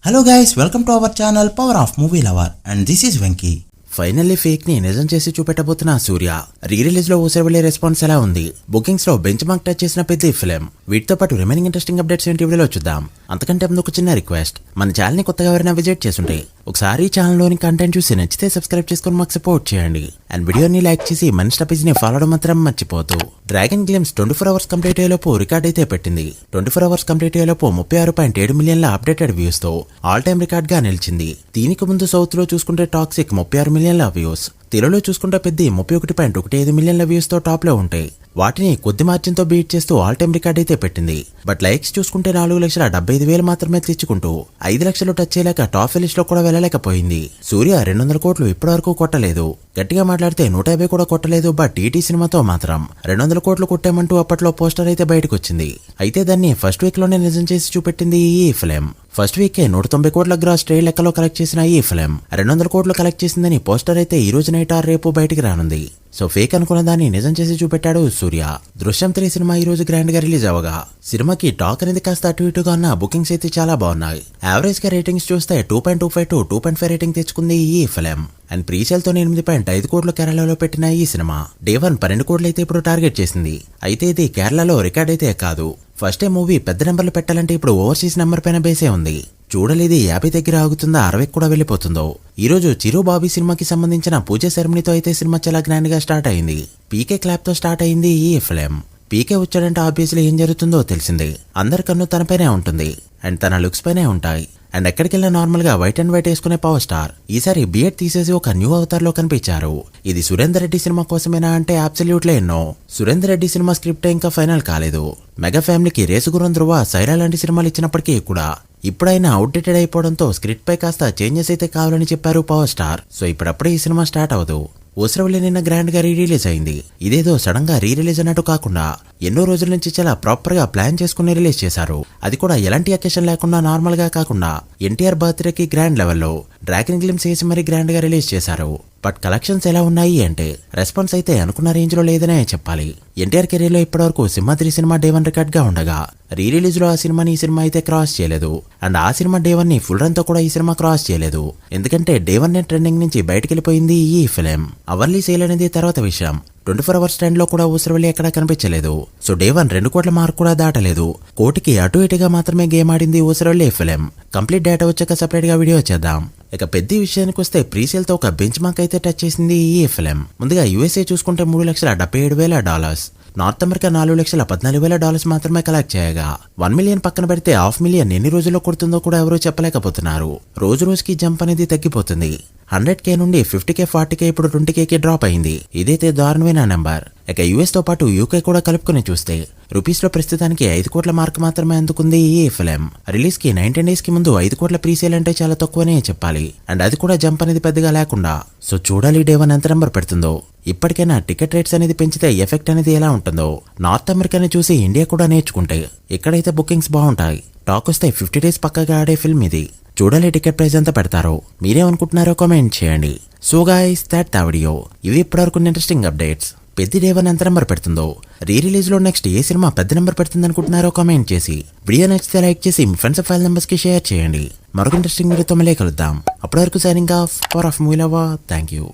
Hello guys, welcome to our channel Power of Movie Lover and this is Venky. Finally fake ని నిజం చేసి చూపెట్టబోతున్న సూర్య re release లో ఊసరవెళ్లే response ఎలా ఉంది, bookings లో బెంచ్ మార్క్ టచ్ చేసిన పెద్ద ఫిల్మ్, వీటితో పాటు రిమైనింగ్ ఇంట్రెస్టింగ్ అప్డేట్స్ ఏంటి వీడియోలో చూద్దాం. అంతకంటే ముందు ఒక చిన్న రిక్వెస్ట్, మన ఛానల్ ని కొత్తగా ఎవరైనా విజిట్ చేస్తుంటే ఒకసారి ఛానల్ లోని కంటెంట్ చూసి నచ్చితే సబ్స్క్రైబ్ చేసుకొని మాకు సపోర్ట్ చేయండి అండ్ వీడియోని లైక్ చేసి మన స్టాపేజ్ ని ఫాలో అవడం మాత్రం మర్చిపోతూ. డ్రాగన్ గ్లిమ్స్ 24 అవర్స్ కంప్లీట్ అయ్యేలోపు రికార్డ్ అయితే పెట్టింది. 24 అవర్స్ కంప్లీట్ అయ్యేలోపు 36.7 మిలియన్ల అప్డేటెడ్ వ్యూస్ తో ఆల్ టైమ్ రికార్డ్ గా నిలిచింది. దీనికి ముందు సౌత్ లో చూసుకుంటే టాక్సిక్ 36 మిలియన్ల వ్యూస్, తెలుగులో చూసుకుంటే పెద్ద 31.15 మిలియన్ల వ్యూస్ తో టాప్ లో ఉంటాయి. వాటిని కొద్ది మార్జిన్ తో బీట్ చేస్తూ ఆల్ టైమ్ రికార్డ్ అయితే పెట్టింది. బట్ లైక్స్ చూసుకుంటే 4,75,000 మాత్రమే తెచ్చుకుంటూ 5 లక్షలు టచ్ చేయలేక టాప్ లిస్ట్ లో కూడా వెళ్ళలేకపోయింది. సూర్య 200 కోట్లు ఇప్పటి వరకు కొట్టలేదు, గట్టిగా మాట్లాడితే 150 కూడా కొట్టలేదు. బట్ టీటీ సినిమాతో మాత్రం 200 కోట్లు కొట్టామంటూ అప్పట్లో పోస్టర్ అయితే బయటకు వచ్చింది. అయితే దాన్ని ఫస్ట్ వీక్ లోనే నిజం చేసి చూపెట్టింది ఈ ఫిల్మ్. ఫస్ట్ వీకే 190 కోట్ల గ్రాస్ ట్రేడ్ లెక్కలో కలెక్ట్ చేసిన ఈ ఫిల్మ్ 200 కోట్లు కలెక్ట్ చేసిందని పోస్టర్ అయితే ఈ రోజు నైట్ ఆర్ రేపు బయటికి రానుంది. సో ఫేక్ అనుకున్న దాన్ని నిజం చేసి చూపెట్టాడు సూర్య. దృశ్యం 3 సినిమా ఈ రోజు గ్రాండ్ గా రిలీజ్ అవగా సినిమాకి టాక్ అనేది కాస్త అటు ఇటుగా ఉన్న బుకింగ్స్ అయితే చాలా బాగున్నాయి. యావరేజ్ గా రేటింగ్స్ చూస్తే 2.25 to 2.5 రేటింగ్ తెచ్చుకుంది ఈ ఫిల్మ్. అండ్ ప్రీసేల్ తో 8.5 కోట్లు కేరళలో పెట్టిన ఈ సినిమా డే 1 12 కోట్లు అయితే ఇప్పుడు టార్గెట్ చేసింది. అయితే ఇది కేరళలో రికార్డ్ అయితే కాదు. ఫస్ట్ డే మూవీ పెద్ద నెంబర్లు పెట్టాలంటే ఇప్పుడు ఓవర్సీస్ నెంబర్ పైన బేసే ఉంది. చూడలేదు 50 దగ్గర ఆగుతుందా 60 కూడా వెళ్ళిపోతుందో. ఈ రోజు చిరు బాబీ సినిమాకి సంబంధించిన పూజ సెరమనీతో అయితే సినిమా చాలా గ్రాండ్ గా స్టార్ట్ అయింది. పీకే క్లాప్ తో స్టార్ట్ అయింది ఈ ఫిల్మ్. పీకే వచ్చాడంటే ఆబ్వియస్లీ ఏం జరుగుతుందో తెలిసింది. అందరి కన్ను తనపైనే ఉంటుంది అండ్ తన లుక్స్ పైనే ఉంటాయి. అండ్ ఎక్కడికెళ్ళినా నార్మల్ గా వైట్ అండ్ వైట్ వేసుకునే పవర్ స్టార్ ఈసారి బియర్డ్ తీసేసి ఒక న్యూ అవతార్ లో కనిపించారు. ఇది సురేందర్ రెడ్డి సినిమా కోసమేనా అంటే అబ్సల్యూట్లీ ఎన్నో. సురేందర్ రెడ్డి సినిమా స్క్రిప్ట్ ఇంకా ఫైనల్ కాలేదు. మెగా ఫ్యామిలీకి రేసుగురం ధ్రువ, సైరా లాంటి సినిమాలు ఇచ్చినప్పటికీ కూడా ఇప్పుడైనా అవుట్డేటెడ్ అయిపోవడంతో స్క్రిప్ట్ పై కాస్త చేంజెస్ అయితే కావాలని చెప్పారు పవర్ స్టార్. సో ఇప్పుడప్పుడే ఈ సినిమా స్టార్ట్ అవదు. ఊసరవెల్లి నిన్న గ్రాండ్ గా రీ రిలీజ్ అయింది. ఇదేదో సడన్ గా రీ రిలీజ్ అన్నట్టు కాకుండా ఎన్నో రోజుల నుంచి చాలా ప్రాపర్ గా ప్లాన్ చేసుకుని రిలీజ్ చేశారు. అది కూడా ఎలాంటి అకేషన్ లేకుండా నార్మల్ గా కాకుండా ఎన్టీఆర్ బర్త్డేకి గ్రాండ్ లెవెల్లో డ్రాగన్ గ్లిమ్స్ వేసి మరీ గ్రాండ్ గా రిలీజ్ చేశారు. బట్ కలెక్షన్స్ ఎలా ఉన్నాయి అంటే రెస్పాన్స్ అయితే అనుకున్న రేంజ్ లో లేదనే చెప్పాలి. ఎన్టీఆర్ కెరీర్ లో ఇప్పటివరకు సింహాద్రి సినిమా డే 1 రికార్డ్ గా ఉండగా రీ రిలీజ్ లో ఆ సినిమాని ఈ సినిమా అయితే క్రాస్ చేయలేదు. అండ్ ఆ సినిమా డే 1 ని ఫుల్ రన్ తో కూడా ఈ సినిమా క్రాస్ చేయలేదు. ఎందుకంటే డే 1 ట్రెండింగ్ నుంచి బయటకు వెళ్ళిపోయింది ఈ ఫిల్మ్. అవర్లీ సేల్ అనేది తర్వాత విషయం. 24 అవర్స్ ట్రెండ్ లో కూడా ఊసరవెల్లి ఎక్కడా కనిపించలేదు. సో డే 1 2 కోట్ల మార్క్ కూడా దాటలేదు. కోటికి అటు ఇటుగా మాత్రమే గేమ్ ఆడింది ఊసరవెల్లి ఫిల్మ్. కంప్లీట్ డేటా వచ్చాక సెపరేట్ గా వీడియో చేద్దాం. ఇక పెద్ద విషయానికి వస్తే ప్రీసేల్ తో ఒక బెంచ్ మార్క్ అయితే టచ్ చేసింది ఈ ఫిల్మ్. ముందుగా యూఎస్ఏ చూసుకుంటే $3,77,000, నార్త్ అమెరికా $4,14,000 మాత్రమే కలెక్ట్ చేయగా 1 మిలియన్ పక్కన పెడితే 500,000 ఎన్ని రోజుల్లో కొడుతుందో కూడా ఎవరూ చెప్పలేకపోతున్నారు. రోజు రోజుకి జంప్ అనేది తగ్గిపోతుంది. 100K నుండి 50K 40K ఇప్పుడు 20K డ్రాప్ అయింది. ఇదైతే దారుణమైన నెంబర్. ఇక యుఎస్ తో పాటు యూకే కూడా కలుపుకొని చూస్తే రూపీస్ లో ప్రస్తుతానికి 5 కోట్ల మార్క్ మాత్రమే అందుకుంది ఈ ఫిల్మ్. రిలీజ్ కి 19 డేస్ కి ముందు 5 కోట్ల ప్రీసేల్ అంటే చాలా తక్కువనే చెప్పాలి. అండ్ అది కూడా జంప్ అనేది పెద్దగా లేకుండా. సో చూడాలి డే 1 ఎంత నెంబర్ పెడుతుందో. ఇప్పటికైనా టికెట్ రేట్స్ అనేది పెంచితే ఎఫెక్ట్ అనేది ఎలా ఉంటుందో నార్త్ అమెరికాని చూసి ఇండియా కూడా నేర్చుకుంటే ఇక్కడైతే బుకింగ్స్ బాగుంటాయి. టాక్ వస్తే 50 డేస్ పక్కగా ఆడే ఫిల్మ్ ఇది. చూడాలి టికెట్ ప్రైస్ ఎంత పెడతారో. మీరేమనుకుంటున్నారో కామెంట్ చేయండి. So guys that the video. ఇవి ఇప్పటివరకు ఇంట్రెస్టింగ్ అప్డేట్స్. పెద్ద డే 1 ఎంత నెంబర్ పెడుతుందో, రీ రిలీజ్ లో నెక్స్ట్ ఏ సినిమా పెద్ద నెంబర్ పెడుతుంది అనుకుంటున్నారో కామెంట్ చేసి వీడియో నచ్చితే లైక్ చేసి మీ ఫ్రెండ్స్ ఫైల్ నెంబర్స్ కి షేర్ చేయండి. మరొక ఇంట్రెస్టింగ్ వీడియోతో మళ్ళీ కలుద్దాం. అప్పటి వరకు signing off. Power of movie lover. Thank you.